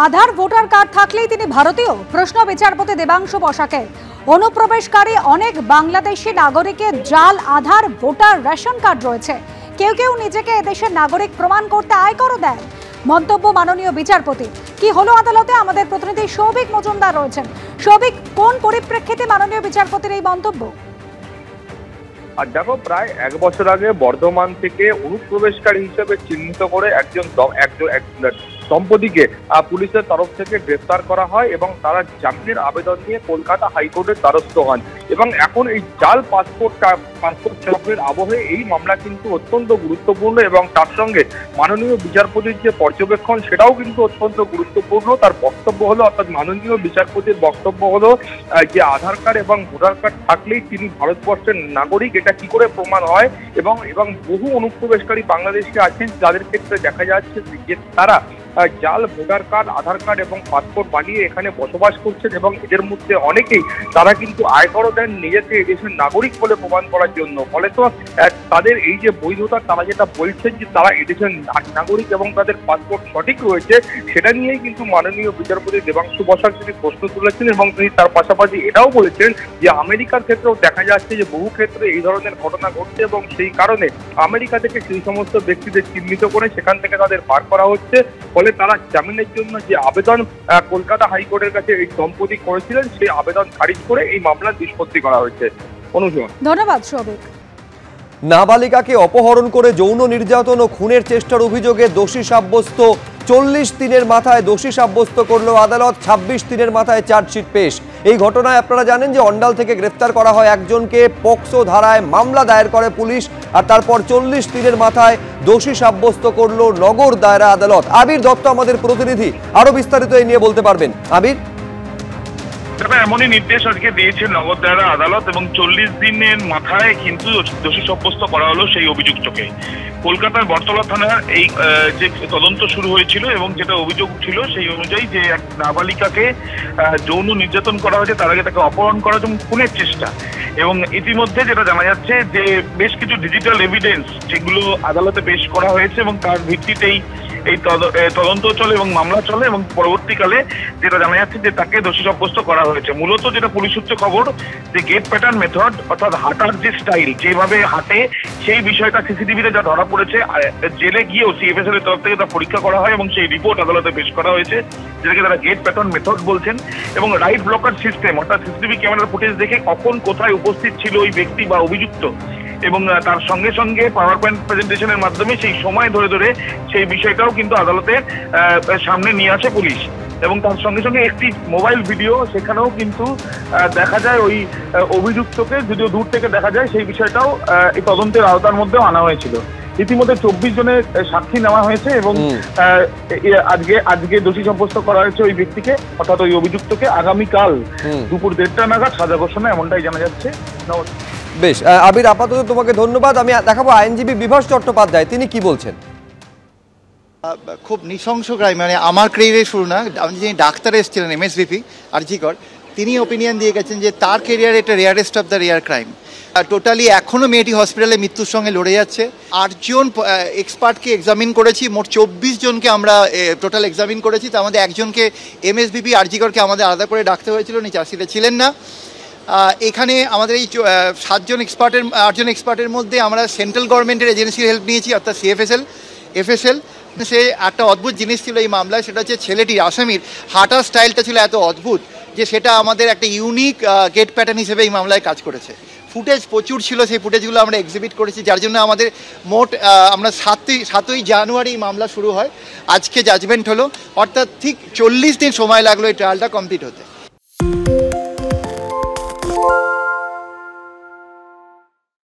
আধার voter card থাকলেই তিনি ভারতীয়? প্রশ্ন বিচারপতি দেবাংশু বসাকের। অনুপ্রবেশকারী অনেক বাংলাদেশি নাগরিকের জাল আধার ভোটার রেশন কার্ড রয়েছে। কেউ কেউ নিজেকে এদেশের নাগরিক প্রমাণ করতে আয়করও দেন। মন্তব্য মাননীয় বিচারপতি। কি হলো আদালতে? আমাদের প্রতিনিধি সৌভিক মজুমদার রয়েছেন। সৌভিক, কোন পরিপ্রেক্ষিতে মাননীয় বিচারপতির এই মন্তব্য? আর দেখো, প্রায় 1 বছর আগে বর্ধমান থেকে অনুপ্রবেশকারী হিসেবে চিহ্নিত করে একজন দম্পতিকে পুলিশের তরফ থেকে গ্রেফতার করা হয় এবং তারা জামিনের আবেদন নিয়ে কলকাতা হাইকোর্টের দ্বারস্থ হন। এবং এখন এই জাল পাসপোর্ট চক্রের আবহে এই মামলা কিন্তু অত্যন্ত গুরুত্বপূর্ণ এবং তার সঙ্গে মাননীয় বিচারপতির যে পর্যবেক্ষণ সেটাও কিন্তু অত্যন্ত গুরুত্বপূর্ণ। তার বক্তব্য হলো, অর্থাৎ মাননীয় বিচারপতির বক্তব্য হলো যে আধার কার্ড এবং ভোটার কার্ড থাকলেই তিনি ভারতবর্ষের নাগরিক, এটা কি করে প্রমাণ হয়। এবং বহু অনুপ্রবেশকারী বাংলাদেশি আছেন যাদের ক্ষেত্রে দেখা যাচ্ছে যে তারা জাল ভোটার কার্ড, আধার কার্ড এবং পাসপোর্ট বানিয়ে এখানে বসবাস করছেন এবং এদের মধ্যে অনেকেই তারা কিন্তু আয়করও দেন নিজেকে এদেশের নাগরিক বলে প্রমাণ করার জন্য। ফলে তো তাদের এই যে বৈধতা, তারা যেটা বলছেন যে তারা এদেশের নাগরিক এবং তাদের পাসপোর্ট সঠিক রয়েছে, সেটা নিয়েই কিন্তু মাননীয় বিচারপতি দেবাংশু বসাক তিনি প্রশ্ন তুলেছেন। এবং তিনি তার পাশাপাশি এটাও বলেছেন যে আমেরিকার ক্ষেত্রেও দেখা যাচ্ছে যে বহু ক্ষেত্রে এই ধরনের ঘটনা ঘটছে এবং সেই কারণে আমেরিকা থেকে সেই সমস্ত ব্যক্তিদের চিহ্নিত করে সেখান থেকে তাদের বার করা হচ্ছে। ফলে তারা জামিনের জন্য যে আবেদন কলকাতা হাইকোর্টের কাছে এই দম্পতি করেছিলেন, সেই আবেদন খারিজ করে এই মামলার নিষ্পত্তি করা হয়েছে। ধন্যবাদ সৌভিক। নাবালিকাকে অপহরণ করে যৌন নির্যাতন ও খুনের চেষ্টার অভিযোগে দোষী সাব্যস্ত 40 দিনের মাথায় দোষী সাব্যস্ত করল আদালত। 26 দিনের মাথায় চার্জশিট পেশ। এই ঘটনায় আপনারা জানেন যে অন্ডাল থেকে গ্রেফতার করা হয় একজনকে, পক্সো ধারায় মামলা দায়ের করে পুলিশ, আর তারপর 40 দিনের মাথায় দোষী সাব্যস্ত করল নগর দায়রা আদালত। আবির দত্ত আমাদের প্রতিনিধি আরো বিস্তারিত এই নিয়ে বলতে পারবেন। আবির, এমনই নির্দেশ আজকে দিয়েছে নগর দায়রা আদালত এবং 40 দিনের মাথায় কিন্তু দোষী সাব্যস্ত করা হলো সেই অভিযুক্তকে। কলকাতার বটতলা থানার এই যে তদন্ত শুরু হয়েছিল এবং যেটা অভিযোগ ছিল সেই অনুযায়ী যে এক নাবালিকাকে যৌন নির্যাতন করা হয়েছে, তার আগে তাকে অপহরণ করা এবং খুনের চেষ্টা। এবং ইতিমধ্যে যেটা জানা যাচ্ছে যে বেশ কিছু ডিজিটাল এভিডেন্স যেগুলো আদালতে পেশ করা হয়েছে এবং তার ভিত্তিতেই এই তদন্ত চলে এবং মামলা চলে এবং পরবর্তীকালে যেটা জানা যাচ্ছে যে তাকে দোষী সাব্যস্ত করা হয়েছে। মূলত যেটা পুলিশ সূত্রে খবর যে গেট প্যাটার্ন মেথড, অর্থাৎ হাঁটার যে স্টাইল, যেভাবে হাঁটে সেই বিষয়টা সিসিটিভিতে যা ধরা পড়েছে, জেলে গিয়েও সিএফএসএল এর তরফ থেকে তা পরীক্ষা করা হয় এবং সেই রিপোর্ট আদালতে পেশ করা হয়েছে, যেটাকে তারা গেট প্যাটার্ন মেথড বলছেন। এবং রাইট ব্লকার সিস্টেম, অর্থাৎ সিসিটিভি ক্যামেরার ফুটেজ দেখে কখন কোথায় উপস্থিত ছিল ওই ব্যক্তি বা অভিযুক্ত এবং তার সঙ্গে সঙ্গে পাওয়ার পয়েন্ট প্রেজেন্টেশনের মাধ্যমে সেই সময় ধরে ধরে সেই বিষয়টাও কিন্তু আদালতের সামনে নিয়ে আসে পুলিশ। এবং তার সঙ্গে সঙ্গে একটি মোবাইল ভিডিও, সেখানেও কিন্তু দেখা যায় ওই অভিযুক্তকে, যদিও দূর থেকে দেখা যায়, সেই বিষয়টাও এই তদন্তের আওতার মধ্যেও আনা হয়েছিল। ইতিমধ্যে 24 জনের সাক্ষী নেওয়া হয়েছে এবং আজকে দোষী সাব্যস্ত করা হয়েছে ওই ব্যক্তিকে, অর্থাৎ ওই অভিযুক্তকে। আগামীকাল দুপুর 1:30 নাগাদ সাজা ঘোষণা, এমনটাই জানা যাচ্ছে। বেশ আবির, আপাতত তোমাকে ধন্যবাদ। আমি দেখাবো আইনজীবী বিভাস চট্টোপাধ্যায়, তিনি কি বলছেন। খুব নৃশংস ক্রাইম, মানে আমার ক্যারিয়ারে শুরু না, আপনি যিনি ডাক্তার এসেছিলেন এমএসভিপি আরজিকর, তিনি ওপিনিয়ন দিয়ে গেছেন যে তার ক্যারিয়ারে এটা rarest of the rare crime. Totally এখনও মেয়েটি হসপিটালে মৃত্যুর সঙ্গে লড়ে যাচ্ছে। 8 জন এক্সপার্টকে এক্সামিন করেছি, মোট 24 জনকে আমরা টোটাল এক্সামিন করেছি। তার মধ্যে একজনকে এমএসভিপি আরজিকরকে আমাদের আলাদা করে ডাকতে হয়েছিল, উনি চাষিরা ছিলেন না। এখানে আমাদের এই 8 জন এক্সপার্টের মধ্যে আমরা সেন্ট্রাল গভর্নমেন্টের এজেন্সির হেল্প নিয়েছি, অর্থাৎ এফএসএল। সে একটা অদ্ভুত জিনিস ছিল এই মামলায়, সেটা হচ্ছে ছেলেটির, আসামির হাঁটার স্টাইলটা ছিল এত অদ্ভুত যে সেটা আমাদের একটা ইউনিক গেট প্যাটার্ন হিসেবে এই মামলায় কাজ করেছে। ফুটেজ প্রচুর ছিল, সেই ফুটেজগুলো আমরা এক্সিবিট করেছি, যার জন্য আমাদের মোট আমরা 7ই জানুয়ারি মামলা শুরু হয়, আজকে জাজমেন্ট হলো, অর্থাৎ ঠিক 40 দিন সময় লাগলো এই ট্রায়ালটা কমপ্লিট হতে।